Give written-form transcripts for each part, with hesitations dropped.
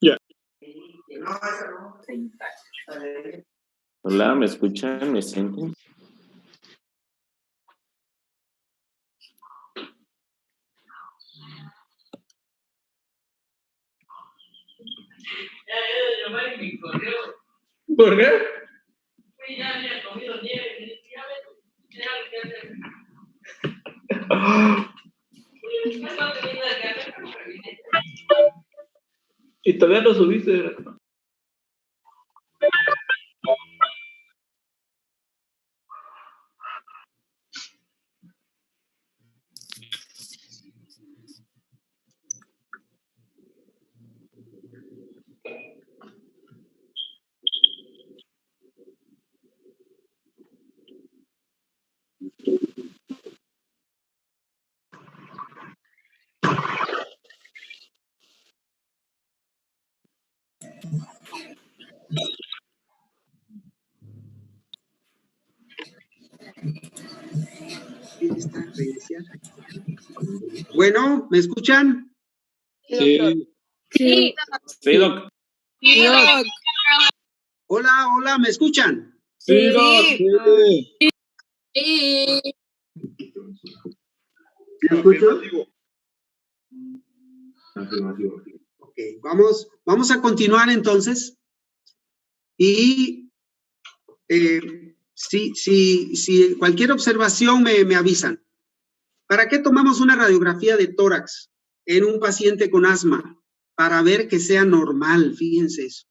Ya. Hola, ¿me escuchan? ¿Me sienten? ¿Por qué? Y todavía lo subiste. Bueno, ¿me escuchan? Sí. Sí. Sí, doc. Sí, doc. Hola, hola, ¿me escuchan? Sí, doc. Sí. Sí. ¿Me escucho? Afirmativo. Ok, vamos a continuar entonces. Y si cualquier observación me avisan. ¿Para qué tomamos una radiografía de tórax en un paciente con asma? Para ver que sea normal, fíjense eso.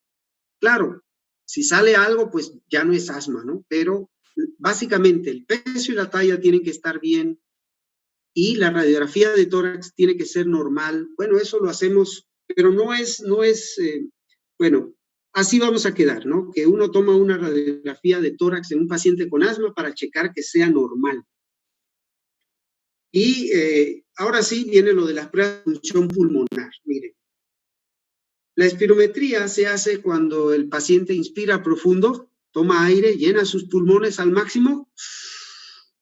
Claro, si sale algo, pues ya no es asma, ¿no? Pero básicamente el peso y la talla tienen que estar bien y la radiografía de tórax tiene que ser normal. Bueno, eso lo hacemos, pero bueno, así vamos a quedar, ¿no? Que uno toma una radiografía de tórax en un paciente con asma para checar que sea normal. Y ahora sí viene lo de las pruebas de función pulmonar. Miren, la espirometría se hace cuando el paciente inspira profundo, toma aire, llena sus pulmones al máximo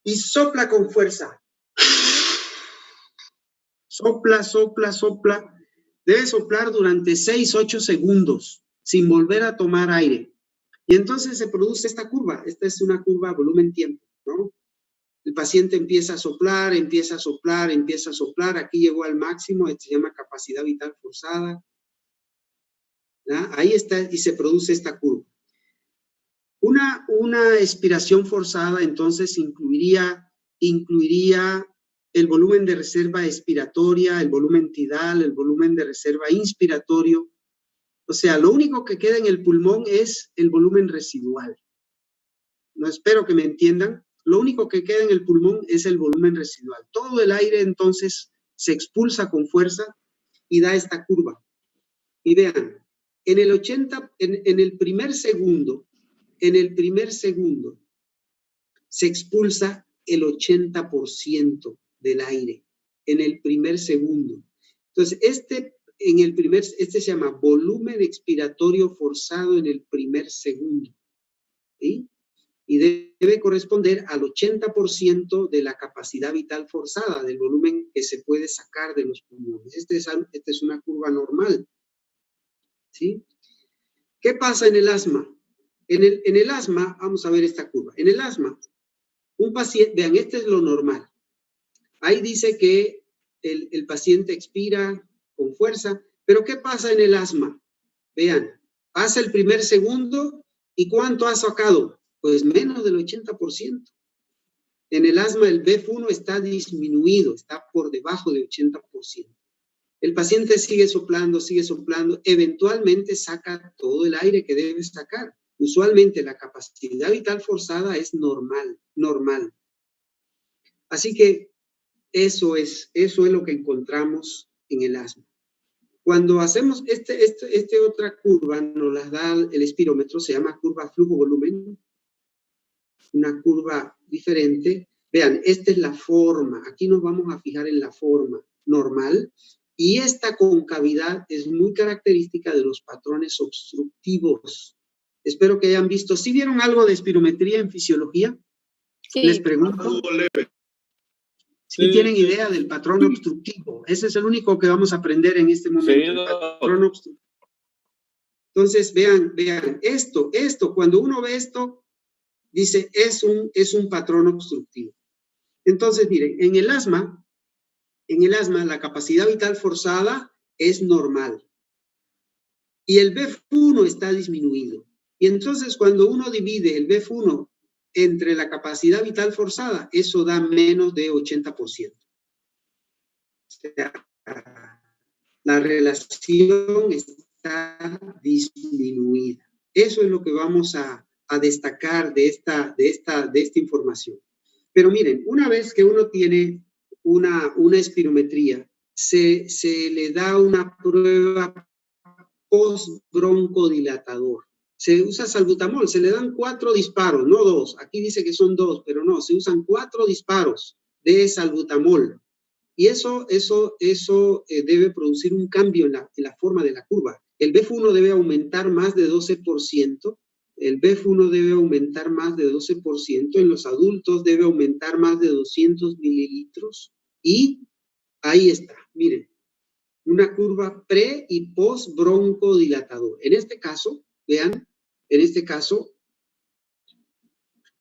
y sopla con fuerza. Sopla, sopla, sopla. Debe soplar durante 6-8 segundos sin volver a tomar aire. Y entonces se produce esta curva. Esta es una curva volumen-tiempo, ¿no? El paciente empieza a soplar, empieza a soplar, empieza a soplar. Aquí llegó al máximo, esto se llama capacidad vital forzada. ¿Ya? Ahí está y se produce esta curva. Una expiración forzada entonces incluiría el volumen de reserva expiratoria, el volumen tidal, el volumen de reserva inspiratorio. O sea, lo único que queda en el pulmón es el volumen residual. No espero que me entiendan. Lo único que queda en el pulmón es el volumen residual. Todo el aire entonces se expulsa con fuerza y da esta curva. Y vean, en el primer segundo se expulsa el 80% del aire en el primer segundo. Entonces, este se llama volumen expiratorio forzado en el primer segundo, ¿sí? Y debe corresponder al 80% de la capacidad vital forzada, del volumen que se puede sacar de los pulmones. Esta es una curva normal, ¿sí? ¿Qué pasa en el asma? En el asma, vamos a ver esta curva. En el asma, un paciente, vean, este es lo normal. Ahí dice que el paciente expira con fuerza, pero ¿qué pasa en el asma? Vean, pasa el primer segundo y ¿cuánto ha sacado? Pues menos del 80%. En el asma el BF1 está disminuido, está por debajo del 80%. El paciente sigue soplando, eventualmente saca todo el aire que debe sacar. Usualmente la capacidad vital forzada es normal. Así que eso es lo que encontramos en el asma. Cuando hacemos otra curva, nos la da el espirómetro, se llama curva flujo-volumen, una curva diferente. Vean, esta es la forma, aquí nos vamos a fijar en la forma normal, y esta concavidad es muy característica de los patrones obstructivos. Espero que hayan visto. ¿Sí vieron algo de espirometría en fisiología? Les Sí. pregunto. Si Sí, tienen sí. idea del patrón obstructivo. Ese es el único que vamos a aprender en este momento. Sí, El doc. patrón obstructivo. Entonces, vean, esto, cuando uno ve esto, dice, es un patrón obstructivo. Entonces, miren, en el asma, la capacidad vital forzada es normal. Y el BF1 está disminuido. Y entonces, cuando uno divide el BF1 entre la capacidad vital forzada, eso da menos de 80%. O sea, la relación está disminuida. Eso es lo que vamos a destacar de esta información. Pero miren, una vez que uno tiene una espirometría, se le da una prueba post-broncodilatador. Se usa salbutamol, se le dan 4 disparos, no 2. Aquí dice que son 2, pero no, se usan 4 disparos de salbutamol. Y eso debe producir un cambio en la forma de la curva. El BF1 debe aumentar más de 12%. El BF1 debe aumentar más de 12%. En los adultos debe aumentar más de 200 mililitros. Y ahí está, miren, una curva pre y post broncodilatador. En este caso, vean, en este caso,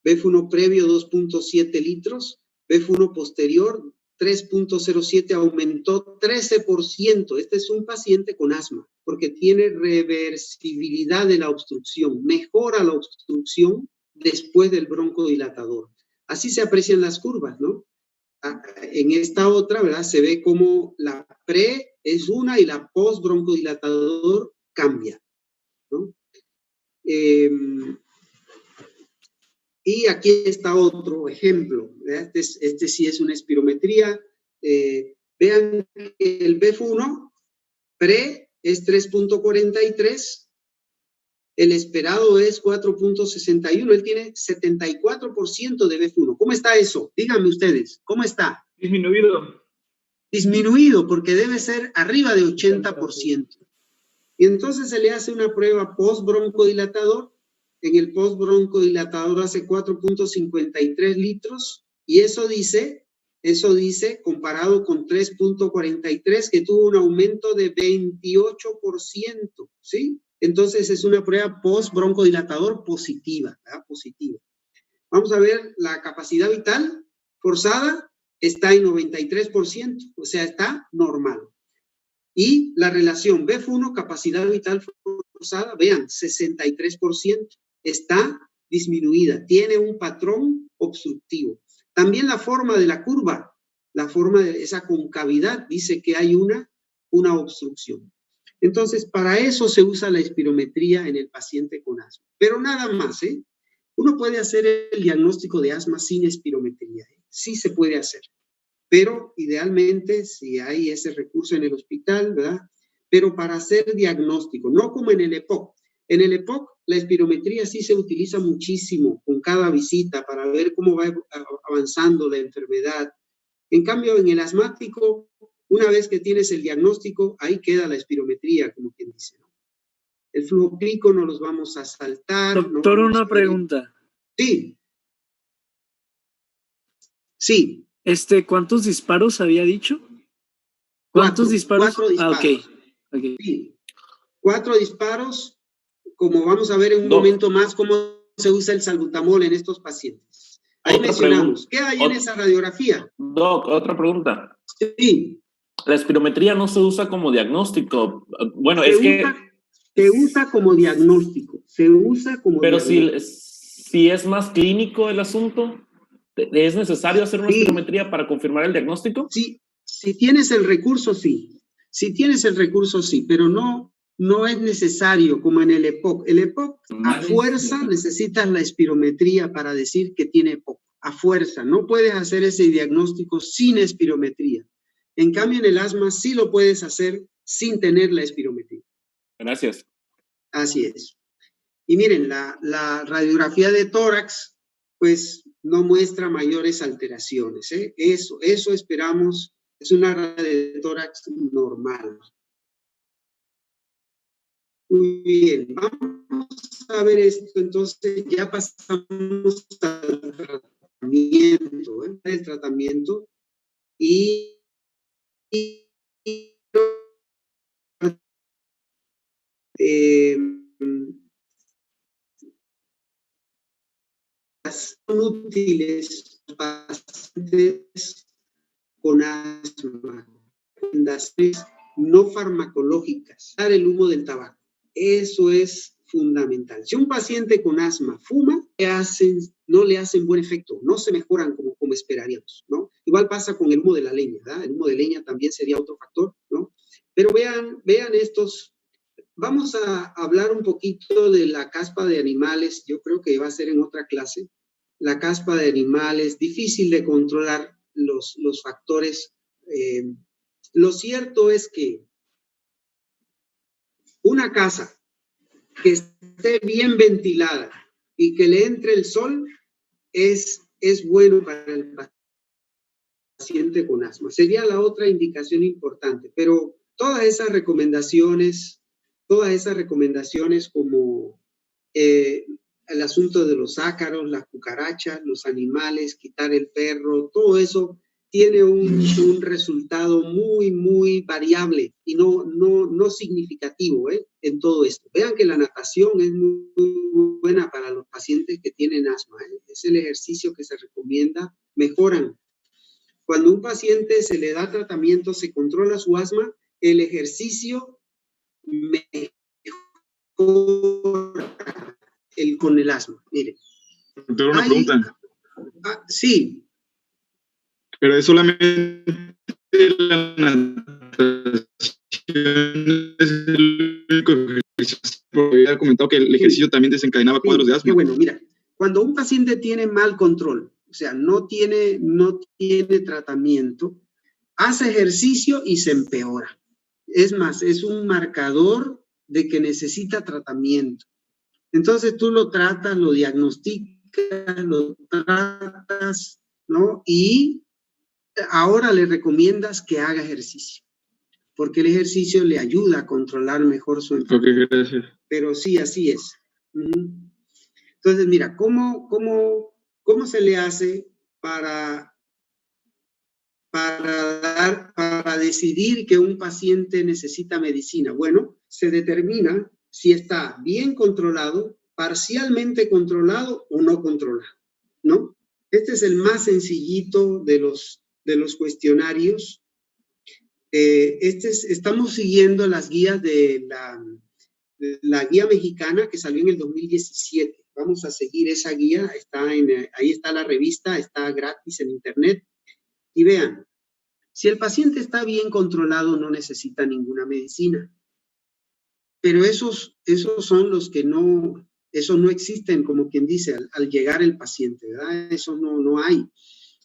BF1 previo 2.7 litros, BF1 posterior 3.07 aumentó 13%. Este es un paciente con asma, porque tiene reversibilidad de la obstrucción, mejora la obstrucción después del broncodilatador. Así se aprecian las curvas, ¿no? En esta otra, ¿verdad? Se ve como la pre es una y la post broncodilatador cambia, ¿no? Y aquí está otro ejemplo. Este sí es una espirometría. Vean el BF1 pre es 3.43. El esperado es 4.61. Él tiene 74% de BF1. ¿Cómo está eso? Díganme ustedes, ¿cómo está? Disminuido. Disminuido, porque debe ser arriba de 80%. Y entonces se le hace una prueba post-broncodilatador. En el post-broncodilatador hace 4.53 litros. Y eso dice, comparado con 3.43, que tuvo un aumento de 28%, ¿sí? Entonces es una prueba post-broncodilatador positiva, ¿verdad? Positiva. Vamos a ver la capacidad vital forzada, está en 93%, o sea, está normal. Y la relación BF1, capacidad vital forzada, vean, 63%, está disminuida, tiene un patrón obstructivo. También la forma de la curva, la forma de esa concavidad, dice que hay una obstrucción. Entonces, para eso se usa la espirometría en el paciente con asma. Pero nada más, ¿eh? Uno puede hacer el diagnóstico de asma sin espirometría, ¿eh? Sí se puede hacer. Pero idealmente, si hay ese recurso en el hospital, ¿verdad? Pero para hacer diagnóstico, no como en el EPOC. En el EPOC, la espirometría sí se utiliza muchísimo con cada visita para ver cómo va avanzando la enfermedad. En cambio, en el asmático, una vez que tienes el diagnóstico, ahí queda la espirometría, como quien dice, ¿no? El flujo clínico no los vamos a saltar. Doctor, no una pregunta. Sí. Sí. ¿Cuántos disparos había dicho? ¿Cuántos disparos? 4 disparos. Okay. Sí. 4 disparos, como vamos a ver en un Doc, momento más cómo se usa el salbutamol en estos pacientes. Ahí otra mencionamos. pregunta. ¿Qué hay en esa radiografía? Doc, otra pregunta. Sí. La espirometría no se usa como diagnóstico. Bueno, Se usa como diagnóstico. Pero si es más clínico el asunto, ¿es necesario hacer una espirometría para confirmar el diagnóstico? Sí, si tienes el recurso, sí. Si tienes el recurso, sí, pero no es necesario como en el EPOC. El EPOC, a fuerza, necesitas la espirometría para decir que tiene EPOC. A fuerza, no puedes hacer ese diagnóstico sin espirometría. En cambio, en el asma sí lo puedes hacer sin tener la espirometría. Gracias. Así es. Y miren, la radiografía de tórax, pues no muestra mayores alteraciones, ¿eh? Eso esperamos, es una radiografía de tórax normal. Muy bien, vamos a ver esto, entonces ya pasamos al tratamiento, el tratamiento y son útiles para pacientes con asma, recomendaciones no farmacológicas, dar el humo del tabaco. Eso es fundamental. Si un paciente con asma fuma, no le hacen buen efecto, no se mejoran como esperaríamos, ¿no? Igual pasa con el humo de la leña, ¿verdad? El humo de leña también sería otro factor, ¿no? Pero vean estos. Vamos a hablar un poquito de la caspa de animales. Yo creo que va a ser en otra clase. La caspa de animales, difícil de controlar los factores. Lo cierto es que una casa que esté bien ventilada y que le entre el sol es bueno para el paciente con asma. Sería la otra indicación importante, pero todas esas recomendaciones como el asunto de los ácaros, las cucarachas, los animales, quitar el perro, todo eso tiene un resultado muy, muy variable y no significativo en todo esto. Vean que la natación es muy, muy buena para los pacientes que tienen asma. Es el ejercicio que se recomienda, mejoran. Cuando a un paciente se le da tratamiento, se controla su asma, el ejercicio mejora con el asma. Miren. Doctor, una pregunta. Sí. Pero es solamente la natación, es el único ejercicio. Había comentado que el ejercicio también desencadenaba cuadros de asma. Qué bueno, mira, cuando un paciente tiene mal control, o sea, no tiene tratamiento, hace ejercicio y se empeora. Es más, es un marcador de que necesita tratamiento. Entonces tú lo tratas, lo diagnosticas, lo tratas, ¿no? Y ahora le recomiendas que haga ejercicio, porque el ejercicio le ayuda a controlar mejor su enfermedad. Ok, gracias. Pero sí, así es. Entonces, mira, ¿cómo se le hace para decidir que un paciente necesita medicina? Bueno, se determina si está bien controlado, parcialmente controlado o no controlado, ¿no? Este es el más sencillito de los cuestionarios. Estamos siguiendo las guías de la guía mexicana que salió en el 2017. Vamos a seguir esa guía, ahí está la revista, está gratis en internet. Y vean, si el paciente está bien controlado, no necesita ninguna medicina. Pero esos son los que no existen, como quien dice, al llegar el paciente, ¿verdad? Eso no hay.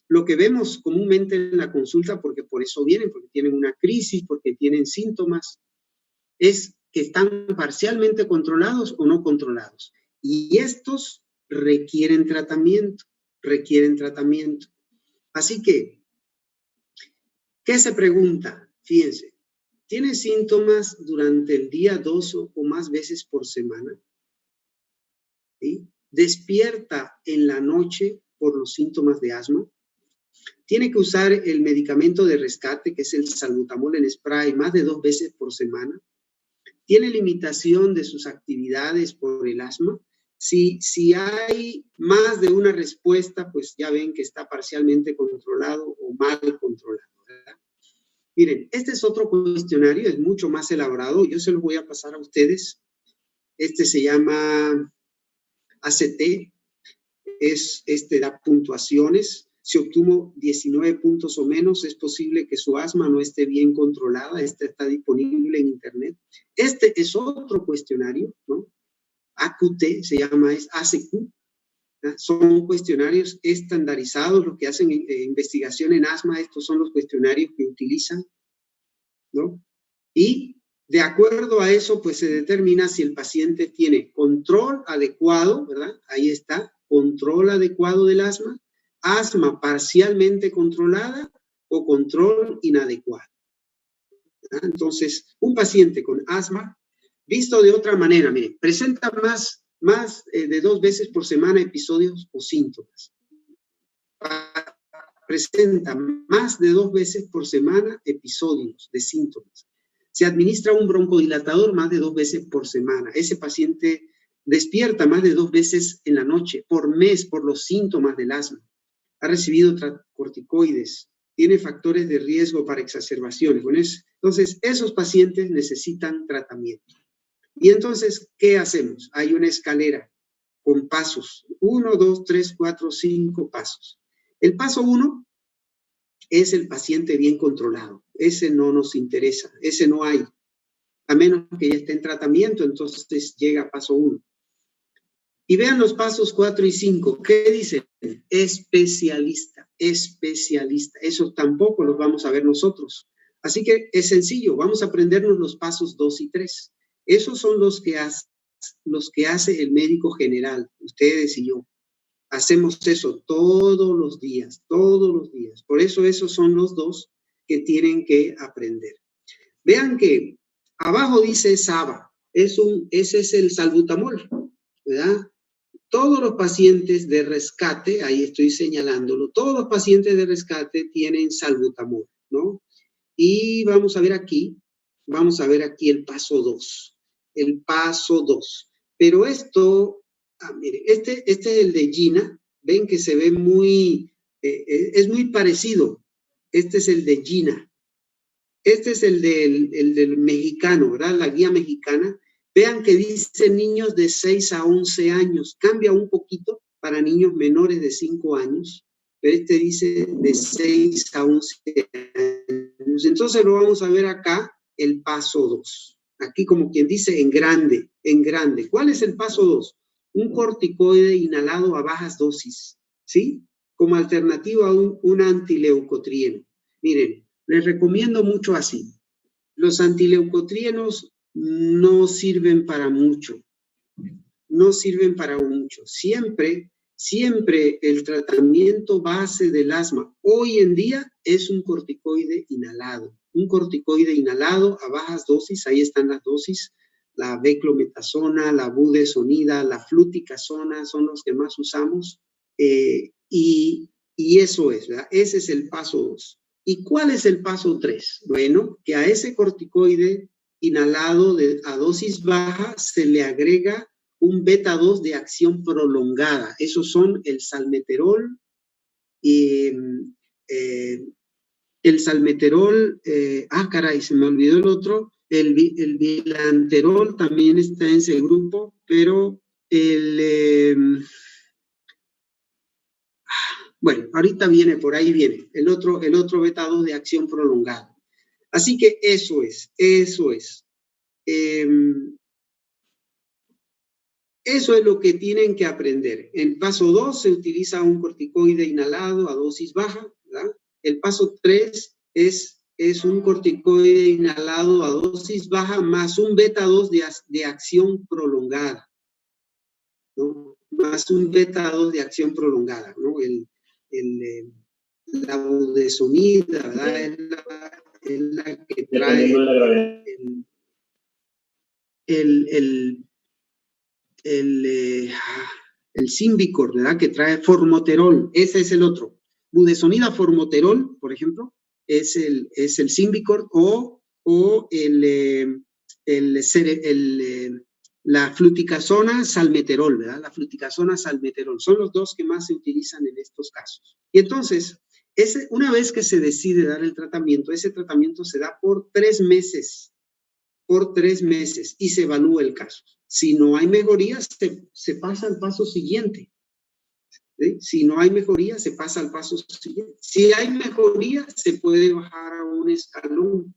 Lo que vemos comúnmente en la consulta, porque por eso vienen, porque tienen una crisis, porque tienen síntomas, es que están parcialmente controlados o no controlados. Y estos requieren tratamiento. Así que, ¿qué se pregunta? Fíjense, ¿tiene síntomas durante el día 2 o más veces por semana? ¿Sí? ¿Despierta en la noche por los síntomas de asma? ¿Tiene que usar el medicamento de rescate, que es el salbutamol en spray, más de 2 veces por semana? ¿Tiene limitación de sus actividades por el asma? Si hay más de una respuesta, pues ya ven que está parcialmente controlado o mal controlado, ¿verdad? Miren, este es otro cuestionario, es mucho más elaborado. Yo se lo voy a pasar a ustedes. Este se llama ACT, da puntuaciones. Si obtuvo 19 puntos o menos, es posible que su asma no esté bien controlada. Este está disponible en internet. Este es otro cuestionario, ¿no? AQT se llama, es ACQ. ¿no? Son cuestionarios estandarizados, los que hacen investigación en asma, estos son los cuestionarios que utilizan, ¿no? Y de acuerdo a eso, pues se determina si el paciente tiene control adecuado, ¿verdad? Ahí está, control adecuado del asma parcialmente controlada o control inadecuado. Entonces, un paciente con asma, visto de otra manera, miren, presenta más de 2 veces por semana episodios o síntomas. Presenta más de 2 veces por semana episodios de síntomas. Se administra un broncodilatador más de 2 veces por semana. Ese paciente despierta más de 2 veces en la noche, por mes, por los síntomas del asma. Ha recibido corticoides, tiene factores de riesgo para exacerbaciones. Bueno, entonces, esos pacientes necesitan tratamiento. Y entonces, ¿qué hacemos? Hay una escalera con pasos. 1, 2, 3, 4, 5 pasos. El paso 1 es el paciente bien controlado. Ese no nos interesa, ese no hay. A menos que ya esté en tratamiento, entonces llega a paso 1. Y vean los pasos 4 y 5. ¿Qué dicen? Especialista, especialista. Eso tampoco los vamos a ver nosotros. Así que es sencillo, vamos a aprendernos los pasos 2 y 3. Esos son los que hace el médico general, ustedes y yo. Hacemos eso todos los días, todos los días. Por eso esos son los 2 que tienen que aprender. Vean que abajo dice SABA. Ese es el salbutamol, ¿verdad? Todos los pacientes de rescate, ahí estoy señalándolo, todos los pacientes de rescate tienen salbutamol, ¿no? Y vamos a ver aquí el paso 2. El paso 2. Pero esto, mire, este es el de Gina. Ven que se ve muy, es muy parecido. Este es el de Gina. Este es el del mexicano, ¿verdad? La guía mexicana. Vean que dice niños de 6 a 11 años. Cambia un poquito para niños menores de 5 años. Pero este dice de 6 a 11 años. Entonces lo vamos a ver acá, el paso 2. Aquí como quien dice en grande, en grande. ¿Cuál es el paso 2? Un corticoide inhalado a bajas dosis, ¿sí? Como alternativa a un antileucotrieno. Miren, les recomiendo mucho así. Los antileucotrienos no sirven para mucho. No sirven para mucho. Siempre el tratamiento base del asma hoy en día es un corticoide inhalado. Un corticoide inhalado a bajas dosis, ahí están las dosis, la beclometasona, la budesonida, la fluticasona son los que más usamos. Y eso es, ¿verdad? Ese es el paso 2. ¿Y cuál es el paso 3? Bueno, que a ese corticoide inhalado a dosis baja se le agrega un beta-2 de acción prolongada. Esos son el salmeterol y caray, se me olvidó el otro. El bilanterol también está en ese grupo, pero bueno, ahorita viene, por ahí viene, el otro beta-2 de acción prolongada. Así que eso es. Eso es lo que tienen que aprender. En paso 2 se utiliza un corticoide inhalado a dosis baja, ¿verdad? El paso 3 es un corticoide inhalado a dosis baja más un beta-2 de acción prolongada, ¿no? Más un beta-2 de acción prolongada, ¿no? La budesonida, ¿verdad? Es la que trae el Symbicort, ¿verdad? Que trae formoterol. Ese es el otro. Budesonida formoterol, por ejemplo, es el Symbicort o la fluticasona salmeterol, ¿verdad? La fluticasona salmeterol. Son los 2 que más se utilizan en estos casos. Y entonces, una vez que se decide dar el tratamiento, ese tratamiento se da por 3 meses. Por 3 meses y se evalúa el caso. Si no hay mejoría, se pasa al paso siguiente. ¿Sí? Si no hay mejoría, se pasa al paso siguiente. Si hay mejoría, se puede bajar a un escalón.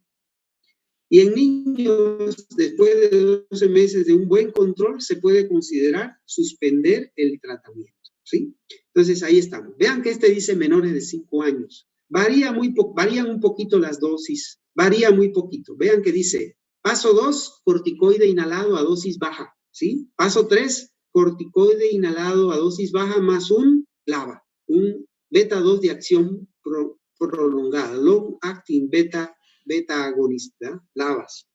Y en niños, después de 12 meses de un buen control, se puede considerar suspender el tratamiento. ¿Sí? Entonces, ahí estamos. Vean que este dice menores de 5 años. Varían un poquito las dosis. Varía muy poquito. Vean que dice paso 2, corticoide inhalado a dosis baja. ¿Sí? Paso 3, corticoide inhalado a dosis baja más un LABA, un beta-2 de acción prolongada, long acting beta agonista, LABAs.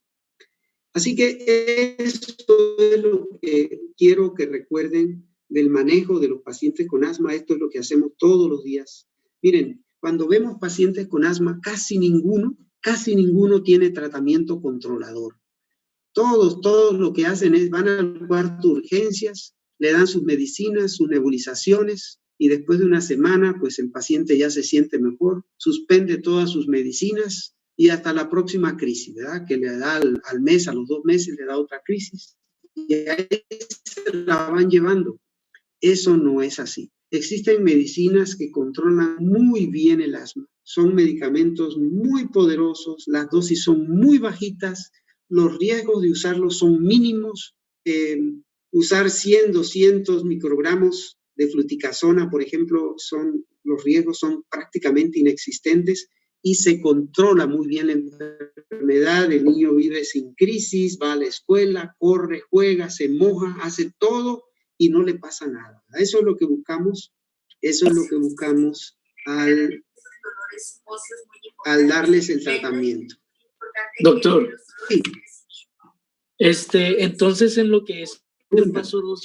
Así que esto es lo que quiero que recuerden del manejo de los pacientes con asma. Esto es lo que hacemos todos los días. Miren, cuando vemos pacientes con asma, casi ninguno tiene tratamiento controlador. Todos lo que hacen es van al cuarto de urgencias, le dan sus medicinas, sus nebulizaciones, y después de una semana, pues el paciente ya se siente mejor, suspende todas sus medicinas y hasta la próxima crisis, ¿verdad? Que le da al mes, a los 2 meses, le da otra crisis. Y ahí se la van llevando. Eso no es así. Existen medicinas que controlan muy bien el asma. Son medicamentos muy poderosos, las dosis son muy bajitas, los riesgos de usarlos son mínimos. Usar 100, 200 microgramos de fluticasona, por ejemplo, los riesgos son prácticamente inexistentes y se controla muy bien la enfermedad. El niño vive sin crisis, va a la escuela, corre, juega, se moja, hace todo y no le pasa nada. Eso es lo que buscamos, al darles el tratamiento. Doctor, Sí. Entonces en lo que es el paso 2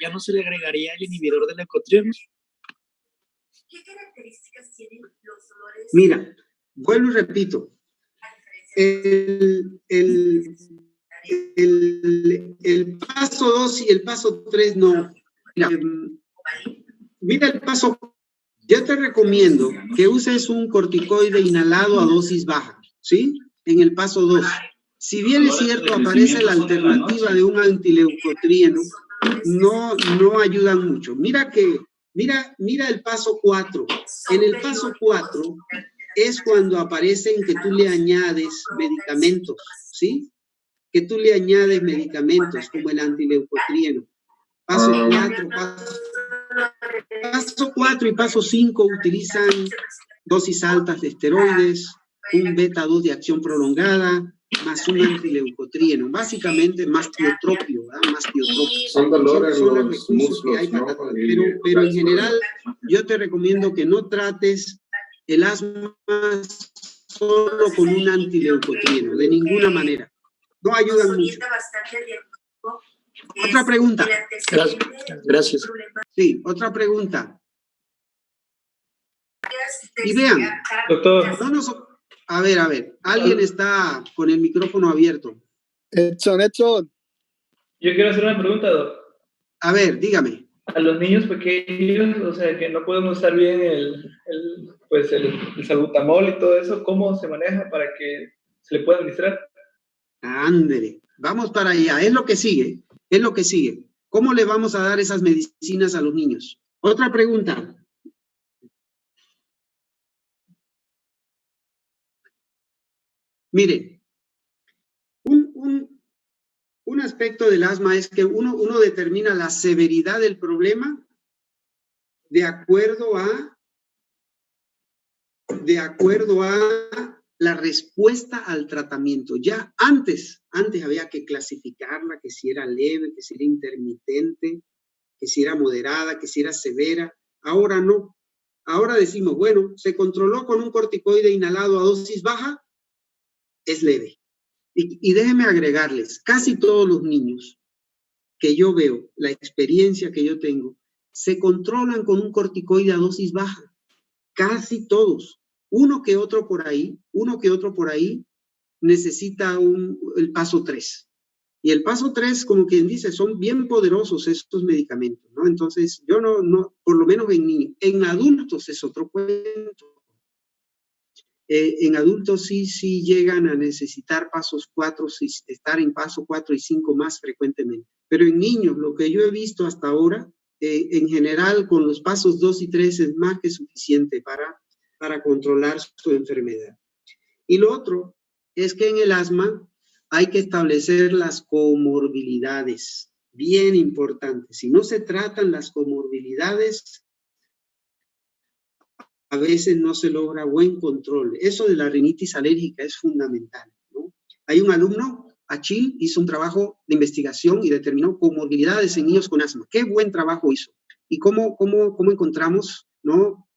ya no se le agregaría el inhibidor del leucotrieno. ¿Qué características tienen los dolores? Mira, vuelvo y repito. El paso 2 y el paso 3 no. Mira el paso. Yo te recomiendo que uses un corticoide inhalado a dosis baja, ¿sí? En el paso 2. Si bien es cierto, aparece la alternativa de un antileucotrieno, no ayudan mucho. Mira el paso 4. En el paso 4 es cuando aparecen que tú le añades medicamentos, ¿sí? Que tú le añades medicamentos como el antileucotrieno. Paso 4 y paso 5 utilizan dosis altas de esteroides, un beta-2 de acción prolongada, más un antileucotrieno, básicamente más tiotropio, ¿verdad? Más tiotropio. Son dolores Son los los recursos músculos, que hay para ¿no? tratar. Pero en general, yo te recomiendo que no trates el asma solo con un antileucotrieno, de ninguna manera. No ayudan mucho. Otra pregunta. Gracias. Sí, otra pregunta. Y vean, Doctor, a ver, alguien está con el micrófono abierto. Edson. yo quiero hacer una pregunta, Doc. A ver, dígame. A los niños pequeños, o sea, que no podemos usar bien el salbutamol y todo eso, ¿cómo se maneja para que se le pueda administrar? Ándele, vamos para allá. Es lo que sigue. ¿Cómo le vamos a dar esas medicinas a los niños? Otra pregunta. Mire, un aspecto del asma es que uno determina la severidad del problema de acuerdo a la respuesta al tratamiento. Ya antes había que clasificarla, que si era leve, que si era intermitente, que si era moderada, que si era severa. Ahora no. Ahora decimos, bueno, se controló con un corticoide inhalado a dosis baja, es leve. Y déjenme agregarles, casi todos los niños que yo veo, la experiencia que yo tengo, se controlan con un corticoide a dosis baja. Casi todos. Uno que otro por ahí necesita el paso 3. Y el paso 3, como quien dice, son bien poderosos estos medicamentos, ¿no? Entonces, yo no, por lo menos en niños. En adultos es otro cuento. En adultos sí llegan a necesitar pasos 4, estar en paso 4 y 5 más frecuentemente. Pero en niños, lo que yo he visto hasta ahora, en general con los pasos 2 y 3 es más que suficiente para controlar su enfermedad. Y lo otro es que en el asma hay que establecer las comorbilidades, bien importantes. Si no se tratan las comorbilidades, a veces no se logra buen control. Eso de la rinitis alérgica es fundamental, ¿no? Hay un alumno, Achille, hizo un trabajo de investigación y determinó comorbilidades en niños con asma. ¡Qué buen trabajo hizo! ¿Y cómo encontramos, ¿no?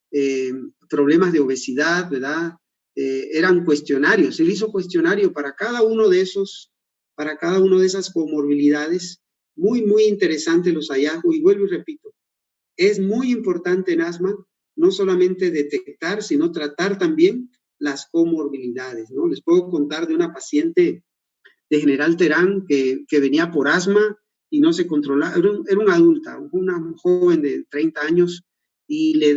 Problemas de obesidad, ¿verdad? Eran cuestionarios. Él hizo cuestionario para cada uno de esos para cada una de esas comorbilidades. Muy, muy interesante los hallazgos, y vuelvo y repito, es muy importante en asma no solamente detectar, sino tratar también las comorbilidades, ¿no? Les puedo contar de una paciente de General Terán que venía por asma y no se controlaba, era una adulta, una joven de 30 años, y le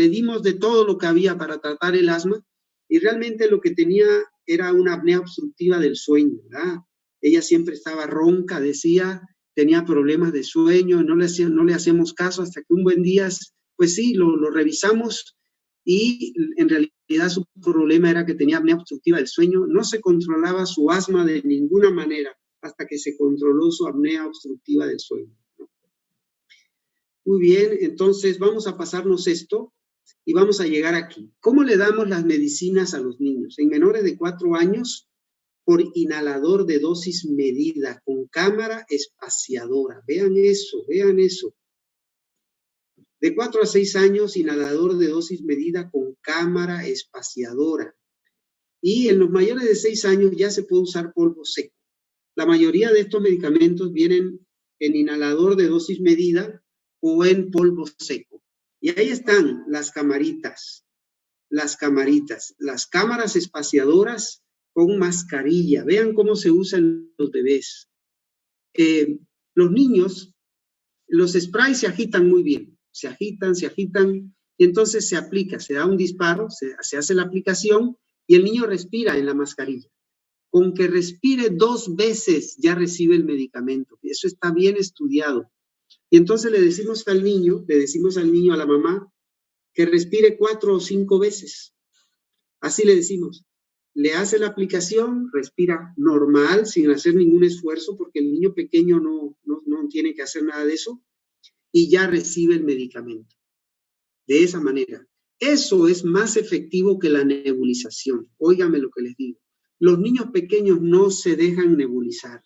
dimos de todo lo que había para tratar el asma, y realmente lo que tenía era una apnea obstructiva del sueño, ¿verdad? Ella siempre estaba ronca, decía, tenía problemas de sueño, no le hacemos caso hasta que un buen día, pues sí, lo revisamos, y en realidad su problema era que tenía apnea obstructiva del sueño, no se controlaba su asma de ninguna manera hasta que se controló su apnea obstructiva del sueño. Muy bien, entonces vamos a pasarnos esto y vamos a llegar aquí. ¿Cómo le damos las medicinas a los niños? En menores de 4 años, por inhalador de dosis medida con cámara espaciadora. Vean eso, vean eso. De 4 a 6 años, inhalador de dosis medida con cámara espaciadora. Y en los mayores de 6 años ya se puede usar polvo seco. La mayoría de estos medicamentos vienen en inhalador de dosis medida o en polvo seco. Y ahí están las camaritas, las cámaras espaciadoras con mascarilla. Vean cómo se usan los bebés. Los niños, los sprays se agitan muy bien. Se agitan, y entonces se aplica, se da un disparo, se hace la aplicación y el niño respira en la mascarilla. Con que respire 2 veces ya recibe el medicamento. Eso está bien estudiado. Y entonces le decimos al niño, a la mamá, que respire 4 o 5 veces. Así le decimos. Le hace la aplicación, respira normal, sin hacer ningún esfuerzo, porque el niño pequeño no tiene que hacer nada de eso, y ya recibe el medicamento. De esa manera. Eso es más efectivo que la nebulización. Óigame lo que les digo. Los niños pequeños no se dejan nebulizar,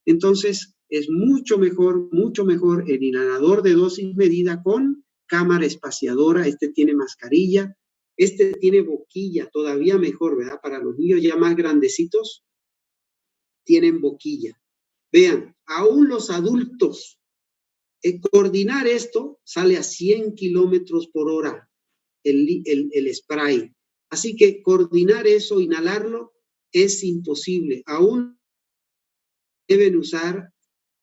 Entonces, es mucho mejor el inhalador de dosis medida con cámara espaciadora. Este tiene mascarilla, este tiene boquilla, todavía mejor, ¿verdad? Para los niños ya más grandecitos, tienen boquilla. Vean, aún los adultos, coordinar esto sale a 100 kilómetros por hora, el spray. Así que coordinar eso, inhalarlo, es imposible. Aún deben usar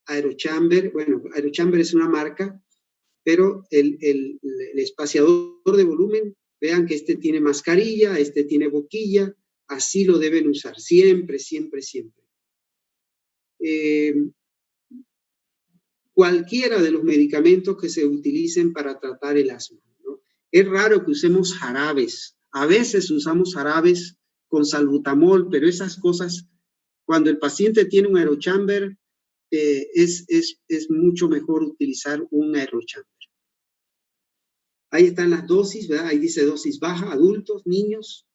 Aerochamber. Bueno, Aerochamber es una marca, pero el espaciador de volumen, vean que este tiene mascarilla, este tiene boquilla, así lo deben usar, siempre. Cualquiera de los medicamentos que se utilicen para tratar el asma, ¿no? Es raro que usemos jarabes. A veces usamos jarabes con salbutamol, pero esas cosas, cuando el paciente tiene un aerochamber, es mucho mejor utilizar un aerochamber. Ahí están las dosis, ¿verdad? Ahí dice dosis baja, adultos, niños.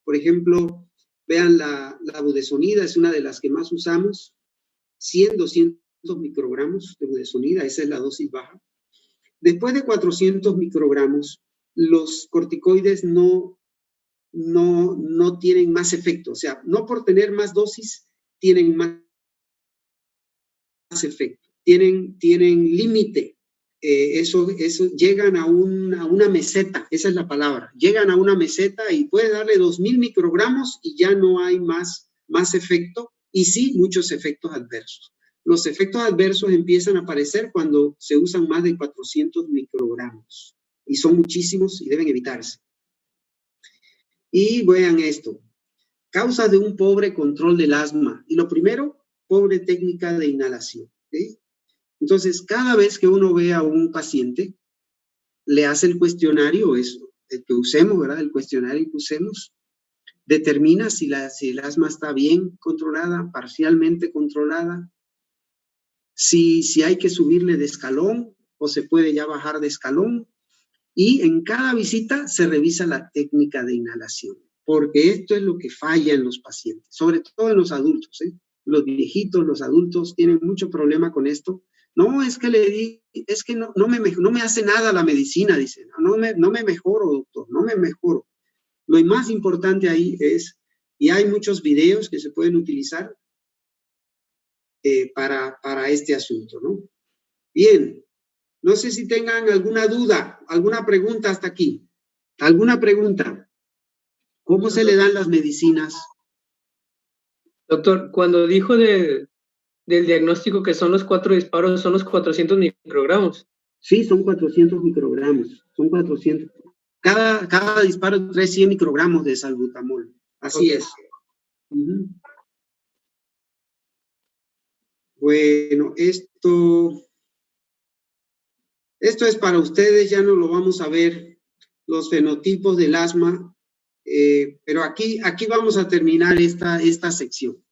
Por ejemplo, vean la budesonida, es una de las que más usamos. 100, 200 microgramos de budesonida, esa es la dosis baja. Después de 400 microgramos, los corticoides no tienen más efecto. O sea, no por tener más dosis tienen más efecto. Tienen límite. Eso llegan a una meseta, esa es la palabra. Llegan a una meseta y puede darle 2000 microgramos y ya no hay más efecto, y sí muchos efectos adversos. Los efectos adversos empiezan a aparecer cuando se usan más de 400 microgramos y son muchísimos y deben evitarse. Y vean esto, causas de un pobre control del asma. Y lo primero, pobre técnica de inhalación, ¿sí? Entonces, cada vez que uno ve a un paciente, le hace el cuestionario, el que usemos, ¿verdad? El cuestionario que usemos, determina si el asma está bien controlada, parcialmente controlada, si hay que subirle de escalón o se puede ya bajar de escalón. Y en cada visita se revisa la técnica de inhalación, porque esto es lo que falla en los pacientes, sobre todo en los adultos, ¿eh? Los viejitos, los adultos tienen mucho problema con esto. No, es que no me hace nada la medicina, dicen. No me mejoro, doctor, no me mejoro. Lo más importante ahí es Y hay muchos videos que se pueden utilizar para este asunto, ¿no? Bien, no sé si tengan alguna duda, alguna pregunta hasta aquí. ¿Alguna pregunta? ¿Cómo se le dan las medicinas? Doctor, cuando dijo del diagnóstico que son los 4 disparos, son los 400 microgramos. Sí, son 400 microgramos, son 400. Cada disparo trae 100 microgramos de salbutamol. Así es. Bueno, esto es para ustedes, ya no lo vamos a ver, los fenotipos del asma, pero aquí vamos a terminar esta sección.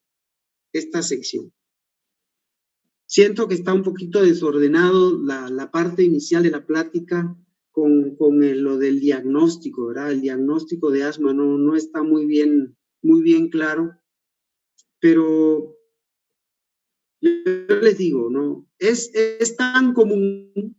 Siento que está un poquito desordenado la parte inicial de la plática con lo del diagnóstico, ¿verdad? El diagnóstico de asma no está muy bien claro, pero yo les digo, ¿no? Es tan común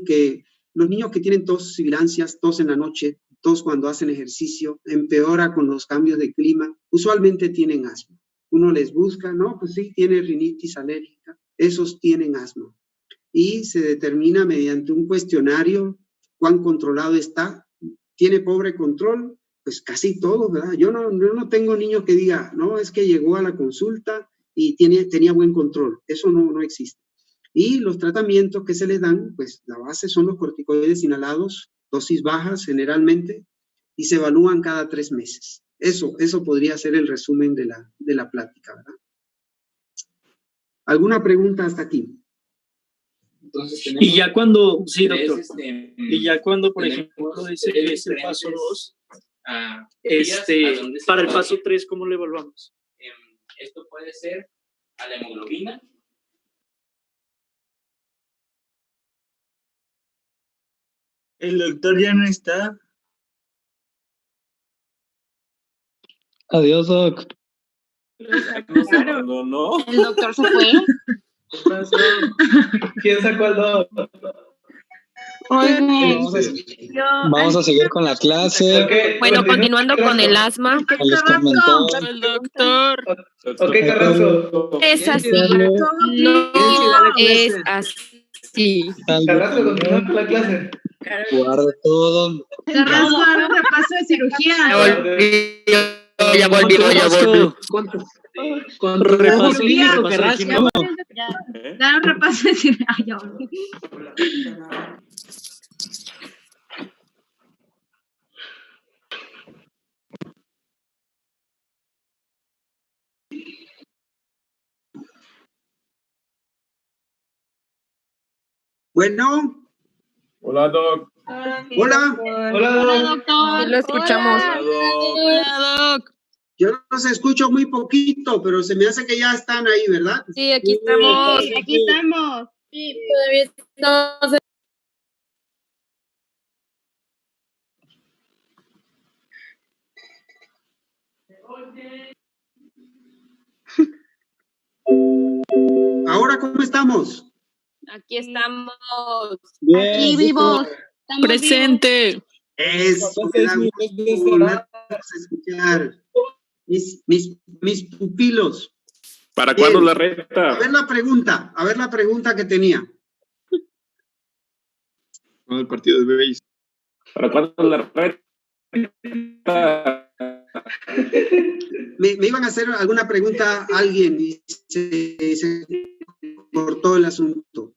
que los niños que tienen tos sibilancias, tos en la noche, tos cuando hacen ejercicio, empeora con los cambios de clima, usualmente tienen asma. Uno les busca, ¿no? Pues sí, tiene rinitis alérgica, esos tienen asma. Y se determina mediante un cuestionario cuán controlado está. ¿Tiene pobre control? Pues casi todos, ¿verdad? Yo no tengo niño que diga, no, es que llegó a la consulta y tenía buen control. Eso no existe. Y los tratamientos que se les dan, pues la base son los corticoides inhalados, dosis bajas generalmente, y se evalúan cada 3 meses. Eso podría ser el resumen de la plática, ¿verdad? ¿Alguna pregunta hasta aquí? Entonces, y ya cuando, sí, doctor, y ya cuando, por ejemplo, dice que es el paso 2, para el paso 3, ¿cómo lo evaluamos? Esto puede ser a la hemoglobina. El doctor ya no está. Adiós, Doc. No. El doctor se fue. ¿Qué pasó? ¿Quién sacó al doctor? Oigan, Vamos a seguir con la clase. Okay, bueno, continuando con el asma. Les comentó. El doctor. Ok, Carrasco. Es así. No es así. Carrasco, continúa con la clase. Guarde todo. Carrasco, haga un repaso de cirugía. Ya volví. Repaso Carrasco. Da un repaso de cirugía. Ay, ya volví. Bueno. Hola, Doc. Hola. Hola, doctor. Sí, lo escuchamos. Hola, doc. Yo los escucho muy poquito, pero se me hace que ya están ahí, ¿verdad? Sí, aquí estamos. Sí, aquí estamos. Sí, todavía estamos. Ahora, ¿cómo estamos? Aquí estamos. Bien. Aquí vivos. Estamos Presente. Eso, me da gusto volverlos a escuchar. Mis pupilos. ¿Para Bien. cuándo la recta? A ver la pregunta que tenía. Con el partido de béis. ¿Para cuándo la recta? Me iban a hacer alguna pregunta a alguien y se cortó el asunto.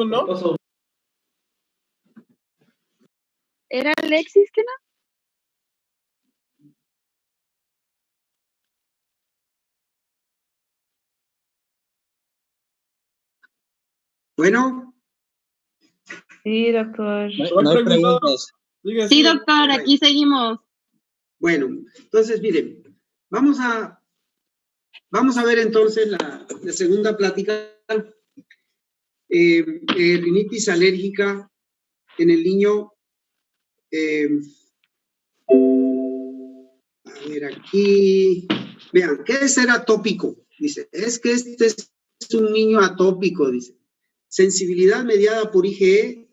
¿No? ¿Era Alexis que no? Bueno. Sí, doctor. No hay preguntas. Sí, doctor, aquí seguimos. Bueno, entonces miren, vamos a ver entonces la segunda plática. Rinitis alérgica en el niño. A ver aquí. Vean, ¿qué es ser atópico? Dice, es que este es un niño atópico, dice. Sensibilidad mediada por IgE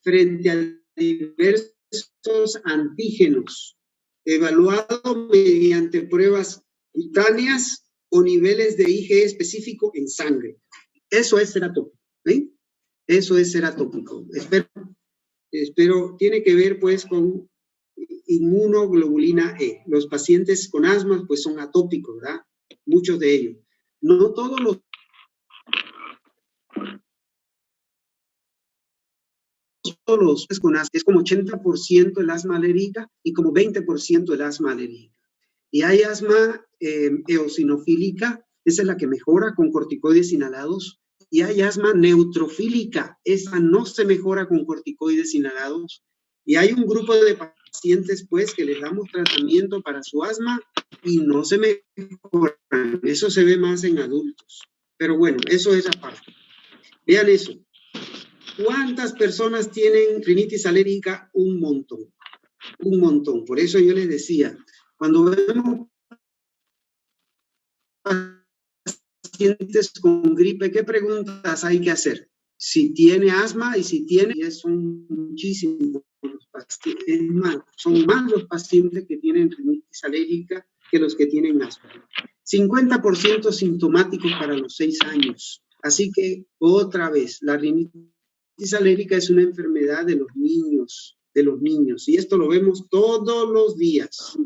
frente a diversos estos antígenos, evaluado mediante pruebas cutáneas o niveles de IgE específico en sangre. Eso es ceratópico, ¿sí? Eso es ceratópico. Espero, tiene que ver pues con inmunoglobulina E. Los pacientes con asma pues son atópicos, ¿verdad? Muchos de ellos. No todos los con asma, es como 80% el asma alérgica y como 20% el asma alérgica. Y hay asma eosinofílica, esa es la que mejora con corticoides inhalados, y hay asma neutrofílica, esa no se mejora con corticoides inhalados, y hay un grupo de pacientes pues que les damos tratamiento para su asma y no se mejoran, eso se ve más en adultos, pero bueno, eso es aparte. Vean eso. ¿Cuántas personas tienen rinitis alérgica? Un montón, un montón. Por eso yo les decía, cuando vemos pacientes con gripe, ¿qué preguntas hay que hacer? Si tiene asma y si tiene, y son muchísimos los pacientes, son más los pacientes que tienen rinitis alérgica que los que tienen asma. 50% sintomáticos para los 6 años. Así que, otra vez, la rinitis alérgica es una enfermedad de los niños, y esto lo vemos todos los días.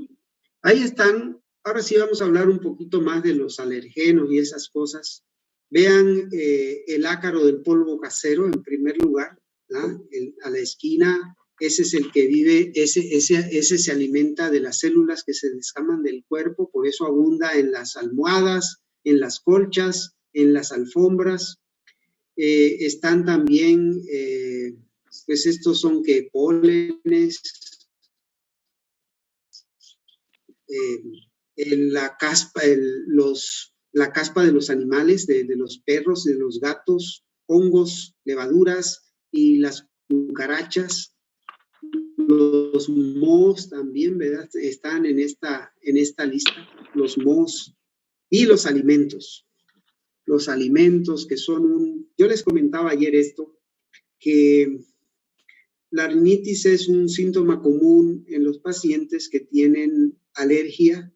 Ahí están. Ahora sí vamos a hablar un poquito más de los alergenos y esas cosas. Vean el ácaro del polvo casero en primer lugar, ¿no? A la esquina, ese es el que vive, ese se alimenta de las células que se descaman del cuerpo, por eso abunda en las almohadas, en las colchas, en las alfombras. Están también, pues estos son que pólenes, la caspa de los animales, de los perros, de los gatos, hongos, levaduras y las cucarachas. Los mohos también, ¿verdad? Están en esta lista, los mohos y los alimentos. Los alimentos que son yo les comentaba ayer esto, que la rinitis es un síntoma común en los pacientes que tienen alergia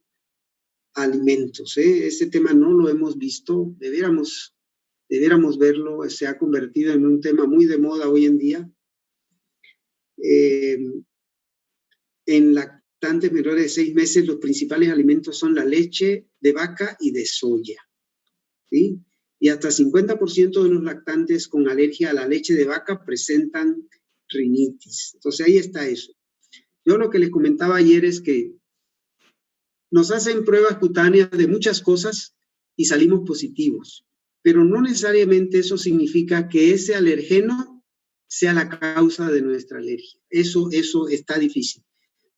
a alimentos. Este tema no lo hemos visto, debiéramos verlo, se ha convertido en un tema muy de moda hoy en día. En lactantes menores de 6 meses, los principales alimentos son la leche de vaca y de soya, ¿sí? Y hasta 50% de los lactantes con alergia a la leche de vaca presentan rinitis. Entonces ahí está eso. Yo lo que les comentaba ayer es que nos hacen pruebas cutáneas de muchas cosas y salimos positivos, pero no necesariamente eso significa que ese alergeno sea la causa de nuestra alergia. Eso está difícil.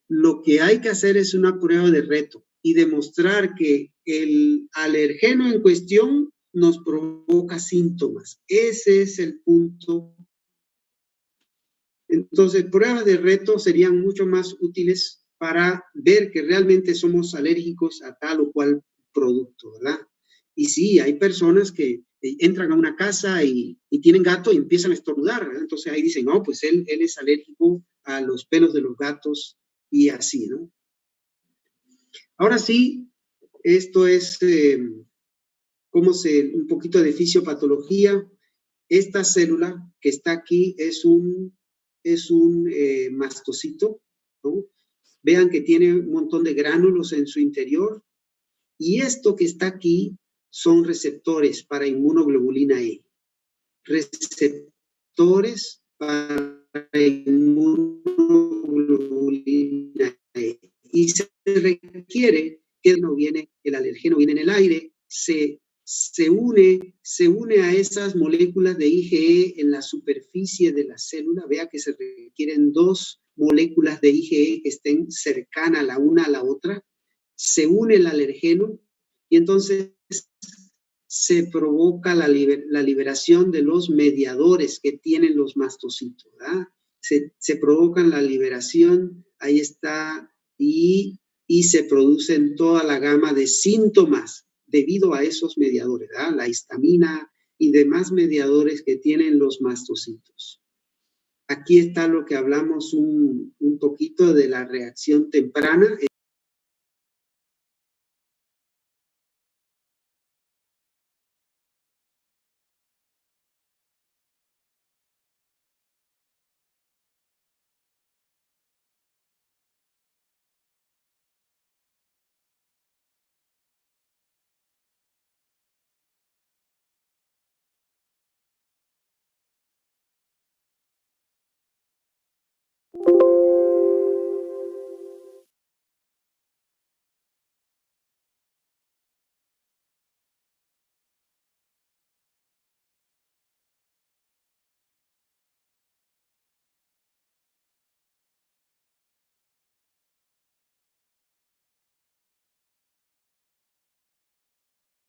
Lo que hay que hacer es una prueba de reto y demostrar que el alergeno en cuestión nos provoca síntomas. Ese es el punto. Entonces, pruebas de reto serían mucho más útiles para ver que realmente somos alérgicos a tal o cual producto, ¿verdad? Y sí, hay personas que entran a una casa y tienen gato y empiezan a estornudar, ¿verdad? Entonces ahí dicen, no, pues él es alérgico a los pelos de los gatos y así, ¿no? Ahora sí, esto es un poquito de fisiopatología. Esta célula que está aquí es un mastocito, ¿no? Vean que tiene un montón de gránulos en su interior. Y esto que está aquí son receptores para inmunoglobulina E. Receptores para inmunoglobulina E. Y se requiere que no viene, el alergeno viene en el aire, se une a esas moléculas de IgE en la superficie de la célula. Vea que se requieren 2 moléculas de IgE que estén cercanas la una a la otra. Se une el alergeno y entonces se provoca la liberación de los mediadores que tienen los mastocitos, ¿verdad? Se provocan la liberación, ahí está, y se producen toda la gama de síntomas debido a esos mediadores, ¿verdad? La histamina y demás mediadores que tienen los mastocitos. Aquí está lo que hablamos un poquito de la reacción temprana.